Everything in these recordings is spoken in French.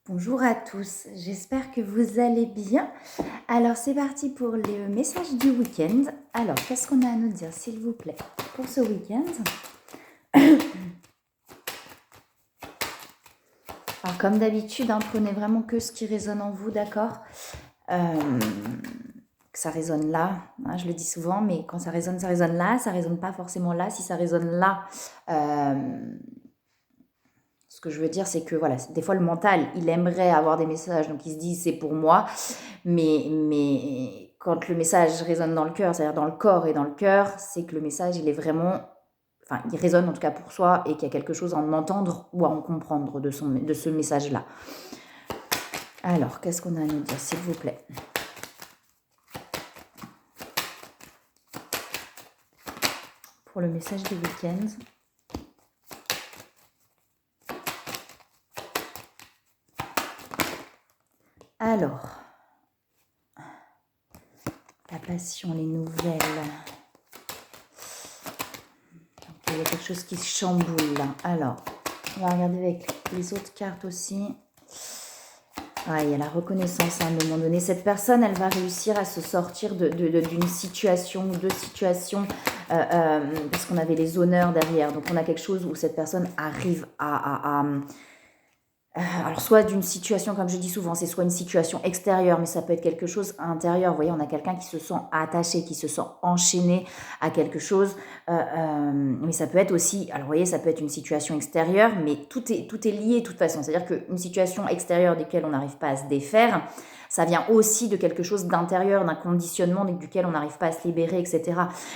Bonjour à tous, j'espère que vous allez bien. Alors c'est parti pour le message du week-end. Alors qu'est-ce qu'on a à nous dire s'il vous plaît pour ce week-end? Alors comme d'habitude, prenez vraiment que ce qui résonne en vous, d'accord? Que ça résonne là, je le dis souvent, mais quand ça résonne là, ça résonne pas forcément là. Si ça résonne là, ce que je veux dire, c'est que voilà, des fois le mental, il aimerait avoir des messages, donc il se dit c'est pour moi, mais quand le message résonne dans le cœur, c'est-à-dire dans le corps et dans le cœur, c'est que le message, il est vraiment, enfin, il résonne en tout cas pour soi et qu'il y a quelque chose à en entendre ou à en comprendre de ce message-là. Alors, qu'est-ce qu'on a à nous dire, s'il vous plaît? Pour le message du week-end. Alors, la passion, les nouvelles. Il y a quelque chose qui se chamboule là. Alors, on va regarder avec les autres cartes aussi. Ah, il y a la reconnaissance à un moment donné. Cette personne, elle va réussir à se sortir d'une situation ou deux situations parce qu'on avait les honneurs derrière. Donc, on a quelque chose où cette personne arrive alors, soit d'une situation, comme je dis souvent, c'est soit une situation extérieure, mais ça peut être quelque chose à l'intérieur. Vous voyez, on a quelqu'un qui se sent attaché, qui se sent enchaîné à quelque chose. Mais ça peut être aussi, alors vous voyez, ça peut être une situation extérieure, mais tout est lié de toute façon. C'est-à-dire qu'une situation extérieure desquelles on n'arrive pas à se défaire, ça vient aussi de quelque chose d'intérieur, d'un conditionnement duquel on n'arrive pas à se libérer, etc.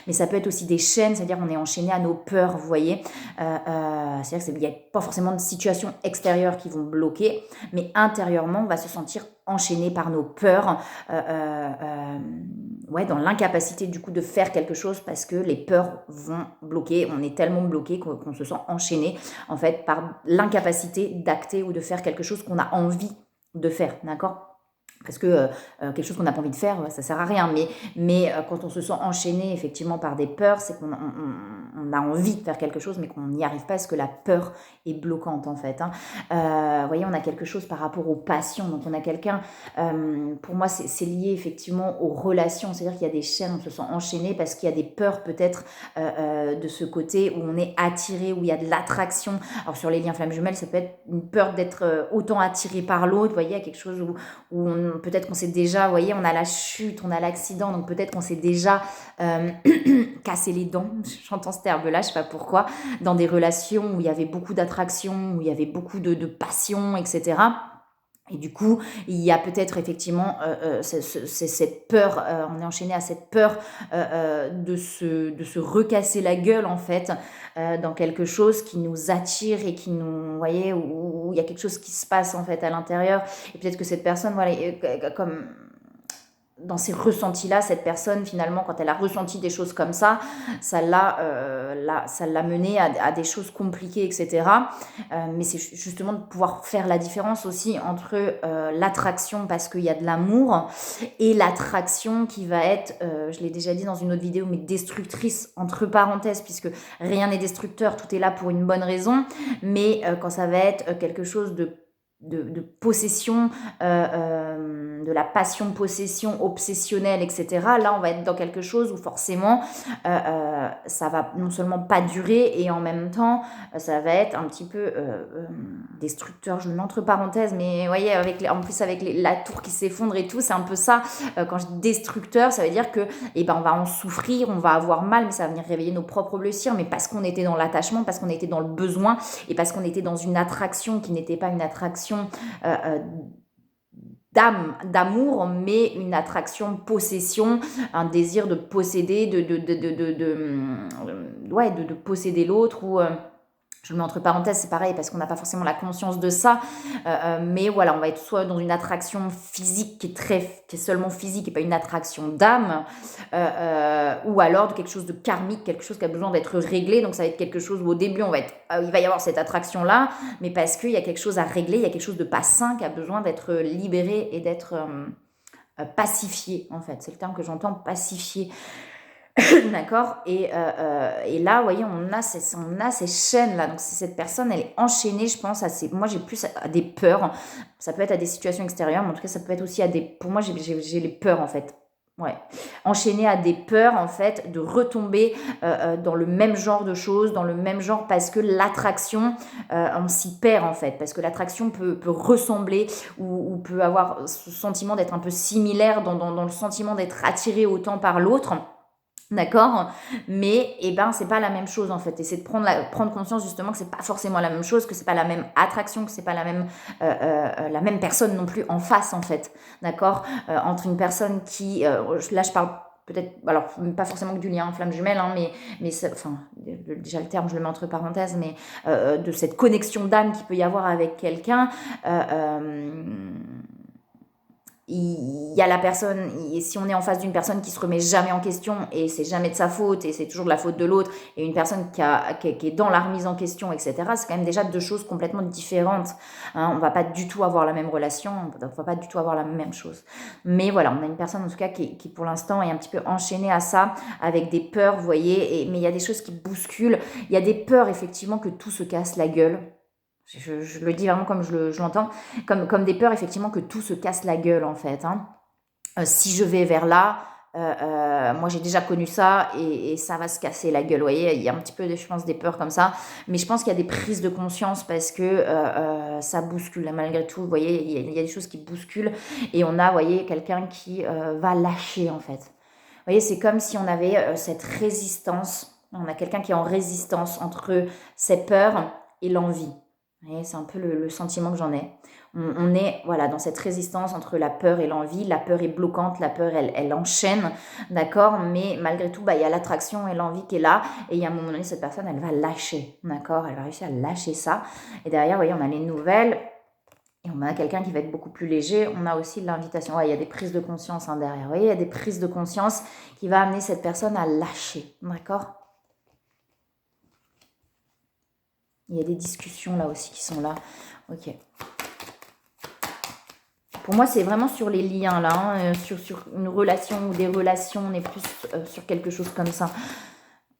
Mais ça peut être aussi des chaînes, c'est-à-dire qu'on est enchaîné à nos peurs, vous voyez. C'est-à-dire qu'il n'y a pas forcément de situations extérieures qui vont bloquer, mais intérieurement, on va se sentir enchaîné par nos peurs, dans l'incapacité du coup de faire quelque chose parce que les peurs vont bloquer. On est tellement bloqué qu'on se sent enchaîné en fait par l'incapacité d'acter ou de faire quelque chose qu'on a envie de faire, d'accord? Parce que quelque chose qu'on n'a pas envie de faire, ça sert à rien. Mais quand on se sent enchaîné effectivement par des peurs, c'est qu'on on a envie de faire quelque chose, mais qu'on n'y arrive pas parce que la peur est bloquante en fait. Vous voyez, on a quelque chose par rapport aux passions. Donc on a quelqu'un, pour moi c'est lié effectivement aux relations. C'est-à-dire qu'il y a des chaînes, on se sent enchaîné parce qu'il y a des peurs peut-être de ce côté où on est attiré, où il y a de l'attraction. Alors sur les liens flammes jumelles, ça peut être une peur d'être autant attiré par l'autre. Vous voyez, il y a quelque chose où peut-être qu'on s'est déjà, vous voyez, on a la chute, on a l'accident, donc peut-être qu'on s'est déjà cassé les dents, j'entends ce terme-là, je sais pas pourquoi, dans des relations où il y avait beaucoup d'attraction, où il y avait beaucoup de passion, etc. Et du coup, il y a peut-être effectivement cette peur, on est enchaîné à cette peur de se recasser la gueule en fait dans quelque chose qui nous attire et qui nous, vous voyez, où il y a quelque chose qui se passe en fait à l'intérieur. Et peut-être que cette personne, voilà, comme dans ces ressentis-là, cette personne, finalement, quand elle a ressenti des choses comme ça l'a menée à des choses compliquées, etc. Mais c'est justement de pouvoir faire la différence aussi entre l'attraction, parce qu'il y a de l'amour, et l'attraction qui va être, je l'ai déjà dit dans une autre vidéo, mais destructrice, entre parenthèses, puisque rien n'est destructeur, tout est là pour une bonne raison. Mais quand ça va être quelque chose de possession, de la passion possession obsessionnelle, etc. Là, on va être dans quelque chose où forcément, ça va non seulement pas durer et en même temps, ça va être un petit peu destructeur. Je le mets entre parenthèses, mais vous voyez, en plus avec la tour qui s'effondre et tout, c'est un peu ça. Quand je dis destructeur, ça veut dire que, on va en souffrir, on va avoir mal, mais ça va venir réveiller nos propres blessures, mais parce qu'on était dans l'attachement, parce qu'on était dans le besoin et parce qu'on était dans une attraction qui n'était pas une attraction d'amour, mais une attraction possession, un désir de posséder, de posséder l'autre, ou je le mets entre parenthèses, c'est pareil parce qu'on n'a pas forcément la conscience de ça, mais voilà, on va être soit dans une attraction physique qui est seulement physique et pas une attraction d'âme, ou alors de quelque chose de karmique, quelque chose qui a besoin d'être réglé. Donc ça va être quelque chose où au début il va y avoir cette attraction là, mais parce qu'il y a quelque chose à régler, il y a quelque chose de pas sain qui a besoin d'être libéré et d'être pacifié en fait. C'est le terme que j'entends, pacifié. D'accord. Et là, vous voyez, on a ces chaînes-là. Donc, cette personne, elle est enchaînée, je pense, moi, j'ai plus à des peurs. Ça peut être à des situations extérieures, mais en tout cas, ça peut être aussi à des... Pour moi, j'ai les peurs, en fait. Ouais. Enchaînée à des peurs, en fait, de retomber dans le même genre de choses, dans le même genre, parce que l'attraction, on s'y perd, en fait. Parce que l'attraction peut ressembler ou peut avoir ce sentiment d'être un peu similaire dans le sentiment d'être attiré autant par l'autre. D'accord? Mais, eh ben, c'est pas la même chose, en fait. Et c'est de prendre conscience, justement, que c'est pas forcément la même chose, que c'est pas la même attraction, que c'est pas la même personne non plus en face, en fait. D'accord? Entre une personne qui, là, je parle peut-être, alors, pas forcément que du lien flamme jumelle, hein, mais enfin, déjà le terme, je le mets entre parenthèses, mais de cette connexion d'âme qu'il peut y avoir avec quelqu'un, euh, euh, il y a la personne, si on est en face d'une personne qui se remet jamais en question et c'est jamais de sa faute et c'est toujours de la faute de l'autre, et une personne qui est dans la remise en question, etc., c'est quand même déjà deux choses complètement différentes. Hein. On va pas du tout avoir la même relation, on va pas du tout avoir la même chose. Mais voilà, on a une personne en tout cas qui pour l'instant est un petit peu enchaînée à ça, avec des peurs, vous voyez, mais il y a des choses qui bousculent, il y a des peurs effectivement que tout se casse la gueule. Je le dis vraiment comme je l'entends, comme des peurs, effectivement, que tout se casse la gueule, en fait. Hein. Si je vais vers là, moi j'ai déjà connu ça et ça va se casser la gueule. Vous voyez, il y a un petit peu, je pense, des peurs comme ça. Mais je pense qu'il y a des prises de conscience parce que ça bouscule. Malgré tout, vous voyez, il y a des choses qui bousculent. Et on a, vous voyez, quelqu'un qui va lâcher, en fait. Vous voyez, c'est comme si on avait cette résistance. On a quelqu'un qui est en résistance entre ses peurs et l'envie. C'est un peu le sentiment que j'en ai. On est voilà, dans cette résistance entre la peur et l'envie. La peur est bloquante, la peur, elle enchaîne, d'accord. Mais malgré tout, il y a l'attraction et l'envie qui est là. Et il y a un moment donné, cette personne, elle va lâcher, d'accord. Elle va réussir à lâcher ça. Et derrière, vous voyez, on a les nouvelles. Et on a quelqu'un qui va être beaucoup plus léger. On a aussi l'invitation. Ouais, il y a des prises de conscience derrière. Vous voyez, il y a des prises de conscience qui va amener cette personne à lâcher, d'accord. Il y a des discussions là aussi qui sont là. Ok. Pour moi, c'est vraiment sur les liens là, hein, sur une relation ou des relations, on est plus sur quelque chose comme ça.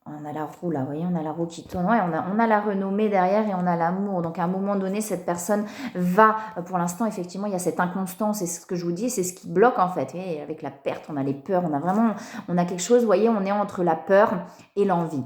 On a la roue là, vous voyez, on a la roue qui tourne. Ouais, on a la renommée derrière et on a l'amour. Donc à un moment donné, cette personne va, pour l'instant, effectivement, il y a cette inconstance. C'est ce que je vous dis, c'est ce qui bloque en fait. Et avec la perte, on a les peurs, on a quelque chose, vous voyez, on est entre la peur et l'envie.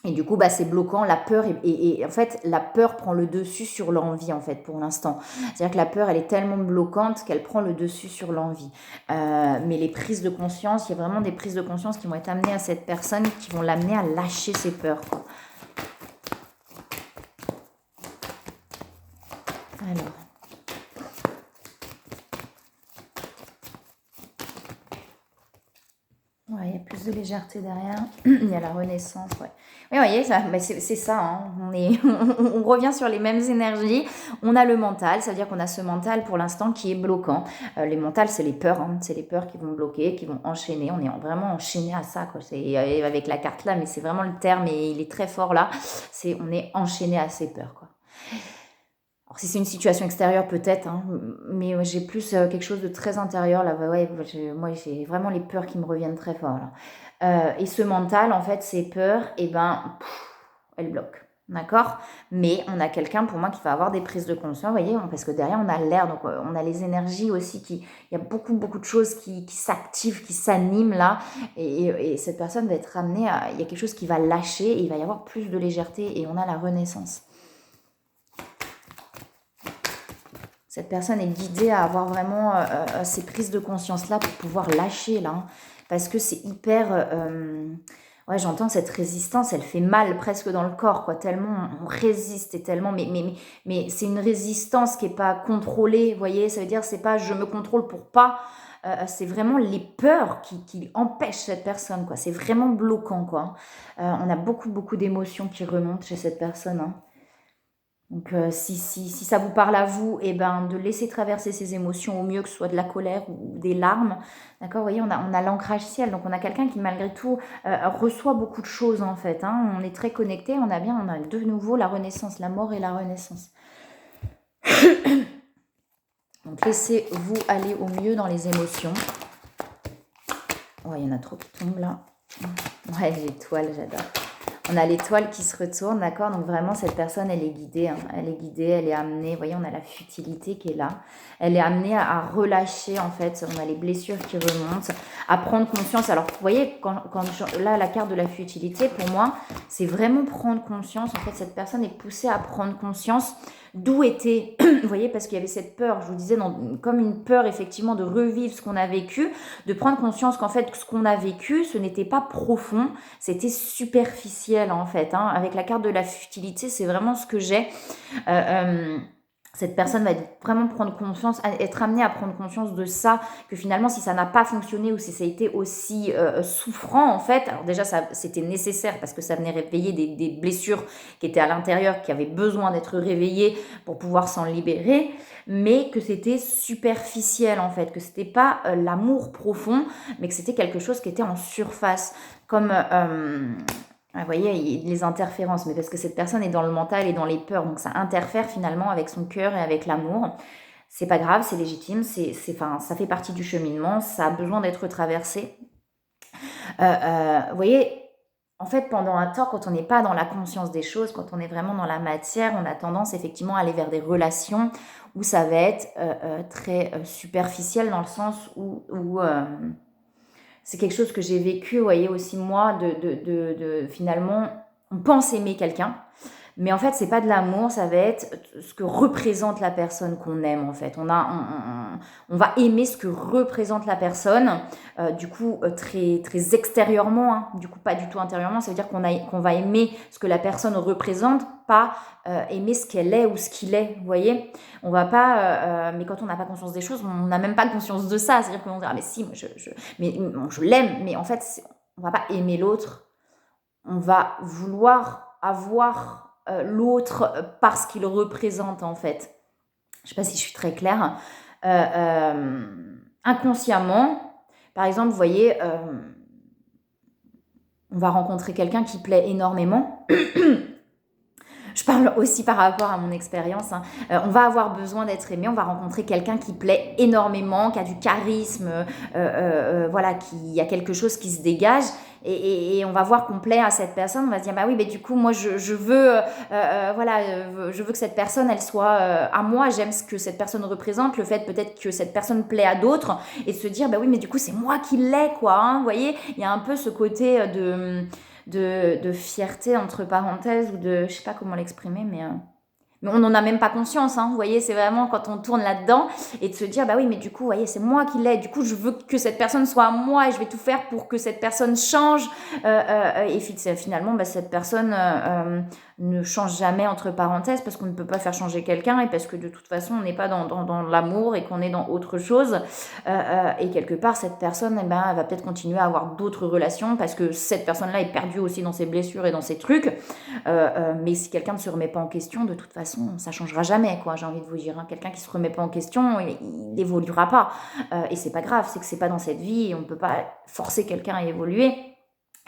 Et du coup, c'est bloquant, la peur, et en fait, la peur prend le dessus sur l'envie, en fait, pour l'instant. C'est-à-dire que la peur, elle est tellement bloquante qu'elle prend le dessus sur l'envie. Mais les prises de conscience, il y a vraiment des prises de conscience qui vont être amenées à cette personne, qui vont l'amener à lâcher ses peurs, quoi. Alors... Ouais, il y a plus de légèreté derrière. Il y a la renaissance, ouais. Oui, vous voyez, c'est ça. Hein. On revient sur les mêmes énergies. On a le mental, c'est-à-dire qu'on a ce mental pour l'instant qui est bloquant. Les mentales, c'est les peurs. Hein. C'est les peurs qui vont bloquer, qui vont enchaîner. On est vraiment enchaîné à ça, quoi. C'est avec la carte là, mais c'est vraiment le terme et il est très fort là. On est enchaîné à ces peurs, quoi. Alors, si c'est une situation extérieure, peut-être, hein, mais j'ai plus quelque chose de très intérieur. Là, ouais, moi, j'ai vraiment les peurs qui me reviennent très fort. Là. Et ce mental, en fait, ces peurs, elles bloquent. D'accord. Mais on a quelqu'un, pour moi, qui va avoir des prises de conscience, vous voyez, parce que derrière, on a l'air, donc on a les énergies aussi. Il y a beaucoup, beaucoup de choses qui s'activent, qui s'animent là. Et cette personne va être amenée à... Il y a quelque chose qui va lâcher et il va y avoir plus de légèreté et on a la renaissance. Cette personne est guidée à avoir vraiment ces prises de conscience-là pour pouvoir lâcher, là. Hein, parce que c'est hyper... ouais, j'entends cette résistance, elle fait mal presque dans le corps, quoi. Tellement on résiste et tellement... Mais c'est une résistance qui n'est pas contrôlée, vous voyez. Ça veut dire, c'est pas je me contrôle pour pas... c'est vraiment les peurs qui empêchent cette personne, quoi. C'est vraiment bloquant, quoi. On a beaucoup, beaucoup d'émotions qui remontent chez cette personne, hein. Donc, si ça vous parle à vous, de laisser traverser ces émotions au mieux, que ce soit de la colère ou des larmes. D'accord. Vous voyez, on a l'ancrage ciel. Donc, on a quelqu'un qui, malgré tout, reçoit beaucoup de choses, en fait. Hein. On est très connecté. On a de nouveau la renaissance, la mort et la renaissance. Donc, laissez-vous aller au mieux dans les émotions. Oh, il y en a trop qui tombent là. Ouais, l'étoile, j'adore. On a l'étoile qui se retourne, d'accord? Donc vraiment, cette personne, elle est guidée, hein. Elle est guidée, elle est amenée. Vous voyez, on a la futilité qui est là. Elle est amenée à relâcher, en fait. On a les blessures qui remontent, à prendre conscience. Alors, vous voyez, là, la carte de la futilité, pour moi, c'est vraiment prendre conscience. En fait, cette personne est poussée à prendre conscience d'où était, vous voyez, parce qu'il y avait cette peur, je vous disais, comme une peur, effectivement, de revivre ce qu'on a vécu, de prendre conscience qu'en fait, ce qu'on a vécu, ce n'était pas profond, c'était superficiel en fait, hein. Avec la carte de la futilité, c'est vraiment ce que j'ai. Cette personne va vraiment prendre conscience, être amenée à prendre conscience de ça, que finalement si ça n'a pas fonctionné ou si ça a été aussi souffrant en fait, alors déjà c'était nécessaire parce que ça venait réveiller des blessures qui étaient à l'intérieur, qui avaient besoin d'être réveillées pour pouvoir s'en libérer, mais que c'était superficiel en fait, que c'était pas l'amour profond, mais que c'était quelque chose qui était en surface, comme vous voyez, il y a les interférences, mais parce que cette personne est dans le mental et dans les peurs, donc ça interfère finalement avec son cœur et avec l'amour. C'est pas grave, c'est légitime, enfin, ça fait partie du cheminement, ça a besoin d'être traversé. Vous voyez, en fait, pendant un temps, quand on n'est pas dans la conscience des choses, quand on est vraiment dans la matière, on a tendance effectivement à aller vers des relations où ça va être très superficiel dans le sens où c'est quelque chose que j'ai vécu, vous voyez, aussi moi, finalement, on pense aimer quelqu'un, mais en fait, c'est pas de l'amour, ça va être ce que représente la personne qu'on aime, en fait. On va aimer ce que représente la personne, du coup, très, très extérieurement, hein, du coup, pas du tout intérieurement. Ça veut dire qu'on va aimer ce que la personne représente, pas aimer ce qu'elle est ou ce qu'il est, vous voyez. On va pas, mais quand on n'a pas conscience des choses, on n'a même pas conscience de ça. C'est-à-dire qu'on va dire, ah, mais si, moi, je l'aime, mais en fait, on va pas aimer l'autre, on va vouloir avoir l'autre parce qu'il représente en fait. Je ne sais pas si je suis très claire. Inconsciemment, par exemple, vous voyez, on va rencontrer quelqu'un qui plaît énormément. Je parle aussi par rapport à mon expérience, hein. On va avoir besoin d'être aimé, on va rencontrer quelqu'un qui plaît énormément, qui a du charisme, voilà, qui a quelque chose qui se dégage. Et on va voir qu'on plaît à cette personne, on va se dire bah oui, mais du coup moi je veux voilà, je veux que cette personne elle soit à moi, j'aime ce que cette personne représente, le fait peut-être que cette personne plaît à d'autres, et de se dire bah oui mais du coup c'est moi qui l'ai quoi, hein, vous voyez, il y a un peu ce côté de fierté entre parenthèses, ou de, je sais pas comment l'exprimer, mais on n'en a même pas conscience, hein, vous voyez, c'est vraiment quand on tourne là-dedans et de se dire, bah oui, mais du coup, vous voyez, c'est moi qui l'ai, du coup, je veux que cette personne soit à moi et je vais tout faire pour que cette personne change. Et finalement, bah, cette personne ne change jamais, entre parenthèses, parce qu'on ne peut pas faire changer quelqu'un et parce que de toute façon, on n'est pas dans l'amour et qu'on est dans autre chose. Et quelque part, cette personne, eh ben, elle va peut-être continuer à avoir d'autres relations parce que cette personne-là est perdue aussi dans ses blessures et dans ses trucs. Mais si quelqu'un ne se remet pas en question, de toute façon, ça changera jamais, quoi, j'ai envie de vous dire, hein. Quelqu'un qui se remet pas en question, il n'évoluera pas. Et c'est pas grave, c'est que c'est pas dans cette vie et on peut pas forcer quelqu'un à évoluer.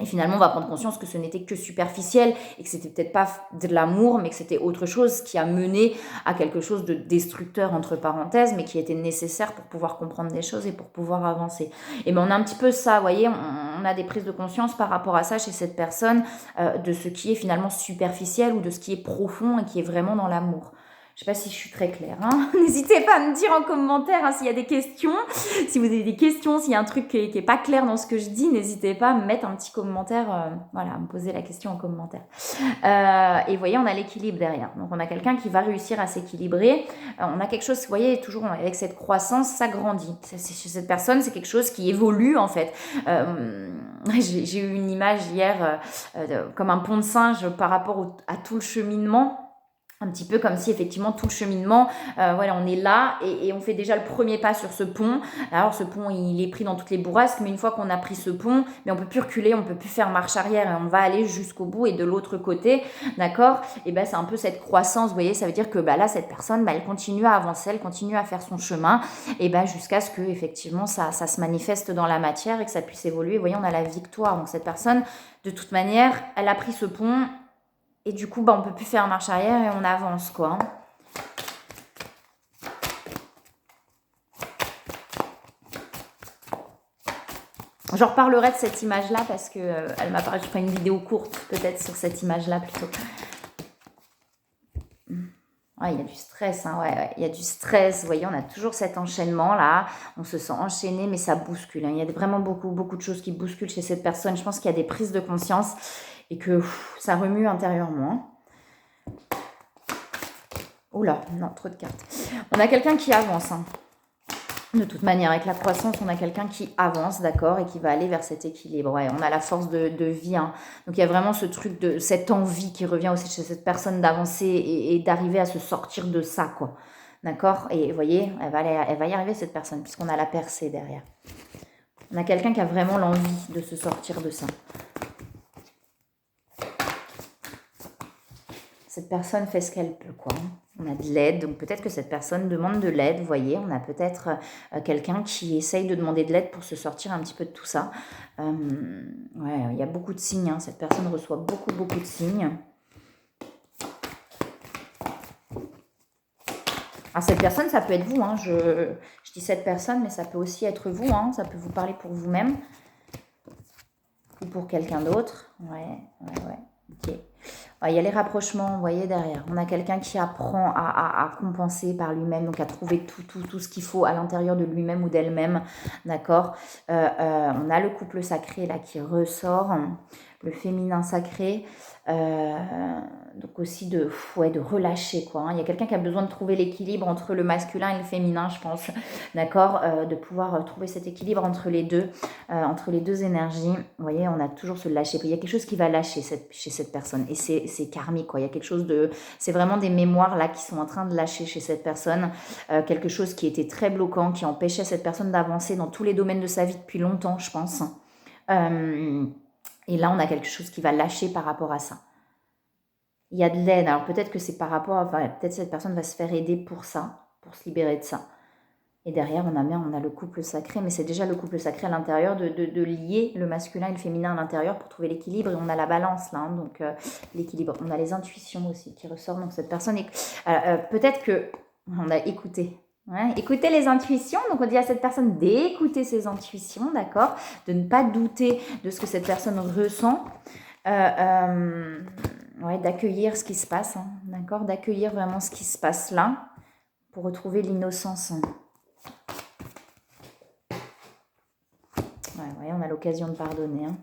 Et finalement, on va prendre conscience que ce n'était que superficiel et que c'était peut-être pas de l'amour, mais que c'était autre chose qui a mené à quelque chose de destructeur, entre parenthèses, mais qui était nécessaire pour pouvoir comprendre des choses et pour pouvoir avancer. Et ben on a un petit peu ça, vous voyez, on a des prises de conscience par rapport à ça chez cette personne, de ce qui est finalement superficiel ou de ce qui est profond et qui est vraiment dans l'amour. Je ne sais pas si je suis très claire, hein. N'hésitez pas à me dire en commentaire, hein, s'il y a des questions. Si vous avez des questions, s'il y a un truc qui est pas clair dans ce que je dis, n'hésitez pas à me mettre un petit commentaire, voilà, à me poser la question en commentaire. Et vous voyez, on a l'équilibre derrière. Donc on a quelqu'un qui va réussir à s'équilibrer. On a quelque chose, vous voyez, toujours avec cette croissance, ça grandit. Chez cette personne, c'est quelque chose qui évolue en fait. J'ai eu une image hier comme un pont de singe par rapport à tout le cheminement. Un petit peu comme si effectivement tout le cheminement, voilà, on est là et on fait déjà le premier pas sur ce pont. Alors ce pont, il est pris dans toutes les bourrasques, mais une fois qu'on a pris ce pont, mais on peut plus reculer, on peut plus faire marche arrière et on va aller jusqu'au bout et de l'autre côté, d'accord. Et ben c'est un peu cette croissance, vous voyez, ça veut dire que bah là cette personne, bah, elle continue à avancer, elle continue à faire son chemin, et ben jusqu'à ce que effectivement ça se manifeste dans la matière et que ça puisse évoluer. Vous voyez, on a la victoire. Donc cette personne, de toute manière, elle a pris ce pont. Et du coup, bah, on peut plus faire marche arrière et on avance, quoi. J'en reparlerai de cette image-là parce que elle m'a parlé, je ferai une vidéo courte peut-être sur cette image-là plutôt. Ouais, il y a du stress, hein, ouais, il y a du stress. Vous voyez, on a toujours cet enchaînement-là. On se sent enchaîné, mais ça bouscule, hein. Il y a vraiment beaucoup de choses qui bousculent chez cette personne. Je pense qu'il y a des prises de conscience et que ça remue intérieurement. Oula, non, trop de cartes. On a quelqu'un qui avance, hein. De toute manière, avec la croissance, on a quelqu'un qui avance, d'accord, et qui va aller vers cet équilibre. Ouais, on a la force de vie, hein. Donc, il y a vraiment ce truc de cette envie qui revient aussi chez cette personne d'avancer et d'arriver à se sortir de ça, quoi. D'accord. Et vous voyez, elle va y arriver, cette personne, puisqu'on a la percée derrière. On a quelqu'un qui a vraiment l'envie de se sortir de ça. Cette personne fait ce qu'elle peut, quoi. On a de l'aide, donc peut-être que cette personne demande de l'aide, vous voyez. On a peut-être quelqu'un qui essaye de demander de l'aide pour se sortir un petit peu de tout ça. Ouais, il y a beaucoup de signes, hein. Cette personne reçoit beaucoup de signes. Alors cette personne, ça peut être vous, hein. Je dis cette personne, mais ça peut aussi être vous, hein. Ça peut vous parler pour vous-même ou pour quelqu'un d'autre. Ouais, ok. Il y a les rapprochements, vous voyez, derrière. On a quelqu'un qui apprend à compenser par lui-même, donc à trouver tout ce qu'il faut à l'intérieur de lui-même ou d'elle-même, d'accord. On a le couple sacré, là, qui ressort, le féminin sacré, donc aussi de relâcher, quoi, hein. Il y a quelqu'un qui a besoin de trouver l'équilibre entre le masculin et le féminin, je pense, d'accord, de pouvoir trouver cet équilibre entre les deux énergies. Vous voyez, on a toujours ce lâcher. Il y a quelque chose qui va lâcher chez cette personne, et c'est karmique, quoi. Il y a quelque chose c'est vraiment des mémoires là qui sont en train de lâcher chez cette personne, quelque chose qui était très bloquant, qui empêchait cette personne d'avancer dans tous les domaines de sa vie depuis longtemps, je pense. Et là, on a quelque chose qui va lâcher par rapport à ça. Il y a de l'aide. Alors peut-être que c'est par rapport à... peut-être cette personne va se faire aider pour ça, pour se libérer de ça. Et derrière, on a le couple sacré, mais c'est déjà le couple sacré à l'intérieur, de lier le masculin et le féminin à l'intérieur pour trouver l'équilibre. Et on a la balance là, hein, donc l'équilibre. On a les intuitions aussi qui ressortent. Donc cette personne, peut-être que on a écouté. Ouais, écouter les intuitions, donc on dit à cette personne d'écouter ses intuitions, d'accord, de ne pas douter de ce que cette personne ressent, d'accueillir ce qui se passe, hein, d'accord, d'accueillir vraiment ce qui se passe là pour retrouver l'innocence. Ouais, on a l'occasion de pardonner, hein.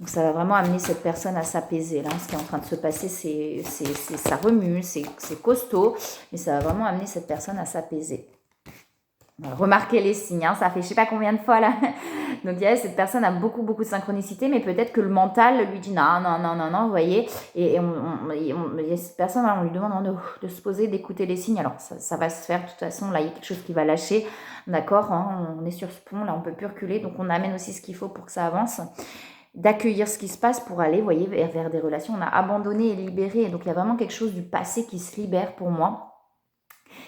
Donc ça va vraiment amener cette personne à s'apaiser. Là, ce qui est en train de se passer, ça remue, c'est costaud, mais ça va vraiment amener cette personne à s'apaiser. Remarquez les signes, hein, ça fait je sais pas combien de fois là. Donc cette personne a beaucoup de synchronicité, mais peut-être que le mental lui dit non, vous voyez. Et cette personne, là, on lui demande de se poser, d'écouter les signes. Alors ça va se faire de toute façon, là il y a quelque chose qui va lâcher, d'accord, hein, on est sur ce pont, là on peut plus reculer, donc on amène aussi ce qu'il faut pour que ça avance. D'accueillir ce qui se passe pour aller, vous voyez, vers des relations. On a abandonné et libéré, donc il y a vraiment quelque chose du passé qui se libère pour moi.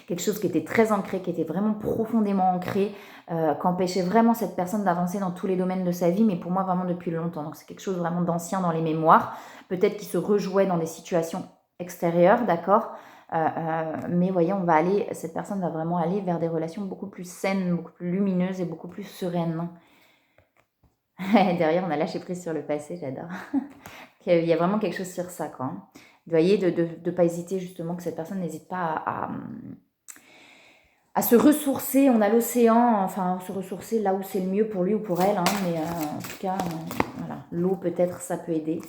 Quelque chose qui était très ancré, qui était vraiment profondément ancré, qu'empêchait vraiment cette personne d'avancer dans tous les domaines de sa vie, mais pour moi vraiment depuis longtemps. Donc c'est quelque chose vraiment d'ancien dans les mémoires, peut-être qui se rejouait dans des situations extérieures, d'accord, mais voyez, cette personne va vraiment aller vers des relations beaucoup plus saines, beaucoup plus lumineuses et beaucoup plus sereines. Derrière, on a lâché prise sur le passé, j'adore. Il y a vraiment quelque chose sur ça, quoi. Vous voyez, de ne pas hésiter, justement, que cette personne n'hésite pas à se ressourcer. On a l'océan, enfin, se ressourcer là où c'est le mieux pour lui ou pour elle, hein, mais en tout cas, voilà, l'eau, peut-être, ça peut aider.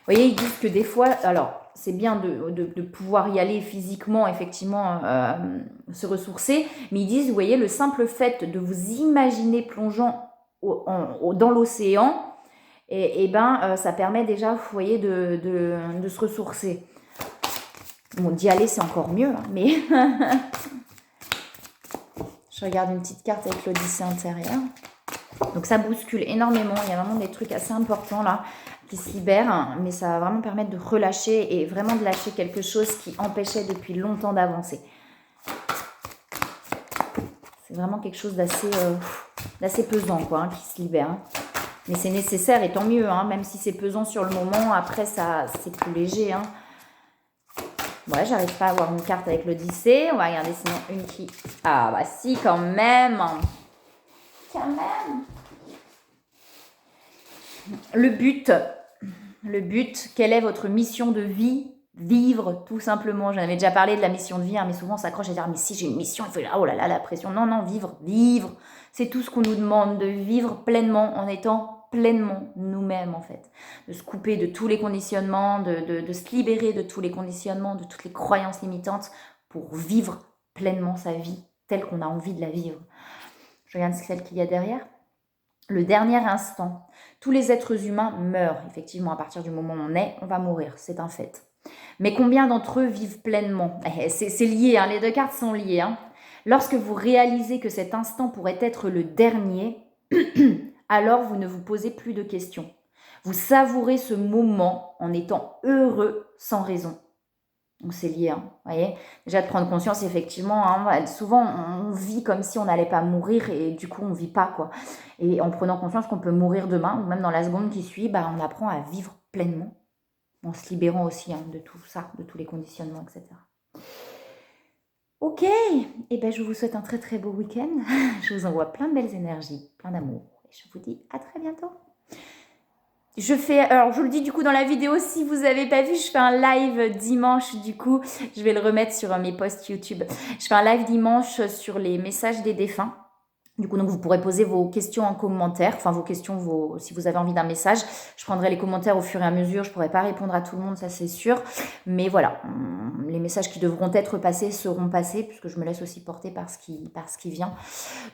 Vous voyez, ils disent que des fois, alors c'est bien de pouvoir y aller physiquement, effectivement, se ressourcer, mais ils disent, vous voyez, le simple fait de vous imaginer plongeant dans l'océan, ça permet déjà, vous voyez, de se ressourcer. Bon, d'y aller, c'est encore mieux, hein, mais... Je regarde une petite carte avec l'Odyssée intérieure. Donc ça bouscule énormément, il y a vraiment des trucs assez importants là qui se libèrent, mais ça va vraiment permettre de relâcher et vraiment de lâcher quelque chose qui empêchait depuis longtemps d'avancer. C'est vraiment quelque chose d'assez pesant, quoi, hein, qui se libère. Hein. Mais c'est nécessaire et tant mieux, hein, même si c'est pesant sur le moment, après ça c'est plus léger. Hein. Ouais, j'arrive pas à avoir une carte avec le 10C. On va regarder sinon une qui... Ah bah si, quand même. Quand même. Le but, quelle est votre mission de vie? Vivre, tout simplement. J'en avais déjà parlé de la mission de vie, hein, mais souvent on s'accroche à dire, mais si j'ai une mission, il faut... Oh là là, la pression. Non, non, vivre. C'est tout ce qu'on nous demande, de vivre pleinement en étant pleinement nous-mêmes, en fait. De se couper de tous les conditionnements, de se libérer de tous les conditionnements, de toutes les croyances limitantes pour vivre pleinement sa vie telle qu'on a envie de la vivre. Je regarde celle qu'il y a derrière. Le dernier instant. Tous les êtres humains meurent. Effectivement, à partir du moment où on va mourir. C'est un fait. Mais combien d'entre eux vivent pleinement? C'est lié, hein, les deux cartes sont liées. Hein. Lorsque vous réalisez que cet instant pourrait être le dernier, alors vous ne vous posez plus de questions. Vous savourez ce moment en étant heureux sans raison. Donc c'est lié, hein, voyez. Déjà de prendre conscience, effectivement, hein, souvent on vit comme si on n'allait pas mourir et du coup on ne vit pas, quoi. Et en prenant conscience qu'on peut mourir demain ou même dans la seconde qui suit, bah, on apprend à vivre pleinement en se libérant aussi, hein, de tout ça, de tous les conditionnements, etc. Ok, et ben je vous souhaite un très très beau week-end. Je vous envoie plein de belles énergies, plein d'amour. Et je vous dis à très bientôt. Alors je vous le dis du coup dans la vidéo, si vous n'avez pas vu, je fais un live dimanche du coup. Je vais le remettre sur mes posts YouTube. Je fais un live dimanche sur les messages des défunts. Du coup, donc vous pourrez poser vos questions en commentaire, enfin vos questions, si vous avez envie d'un message. Je prendrai les commentaires au fur et à mesure. Je ne pourrai pas répondre à tout le monde, ça c'est sûr. Mais voilà, les messages qui devront être passés seront passés, puisque je me laisse aussi porter par ce qui vient.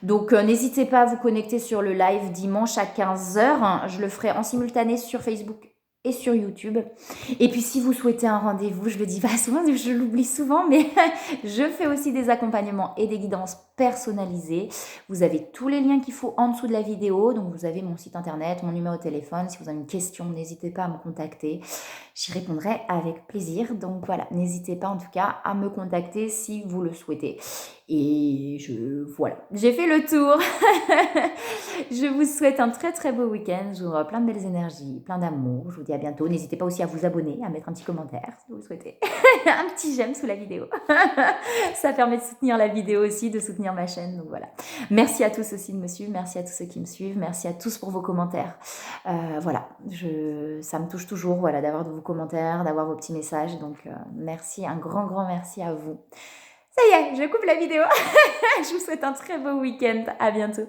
Donc n'hésitez pas à vous connecter sur le live dimanche à 15h. Je le ferai en simultané sur Facebook et sur YouTube. Et puis si vous souhaitez un rendez-vous, je le dis pas souvent, je l'oublie souvent, mais je fais aussi des accompagnements et des guidances personnalisées. Vous avez tous les liens qu'il faut en dessous de la vidéo. Donc vous avez mon site internet, mon numéro de téléphone. Si vous avez une question, n'hésitez pas à me contacter. J'y répondrai avec plaisir. Donc voilà, n'hésitez pas en tout cas à me contacter si vous le souhaitez. Et voilà, j'ai fait le tour. Je vous souhaite un très très beau week-end. Je vous envoie plein de belles énergies, plein d'amour. Je vous dis à bientôt. N'hésitez pas aussi à vous abonner, à mettre un petit commentaire si vous le souhaitez. Un petit j'aime sous la vidéo. Ça permet de soutenir la vidéo aussi, de soutenir ma chaîne. Donc voilà. Merci à tous aussi de me suivre. Merci à tous ceux qui me suivent. Merci à tous pour vos commentaires. Voilà, ça me touche toujours, voilà, d'avoir de vos commentaires, d'avoir vos petits messages. Donc merci, un grand grand merci à vous. Ça y est, je coupe la vidéo. Je vous souhaite un très beau week-end. À bientôt.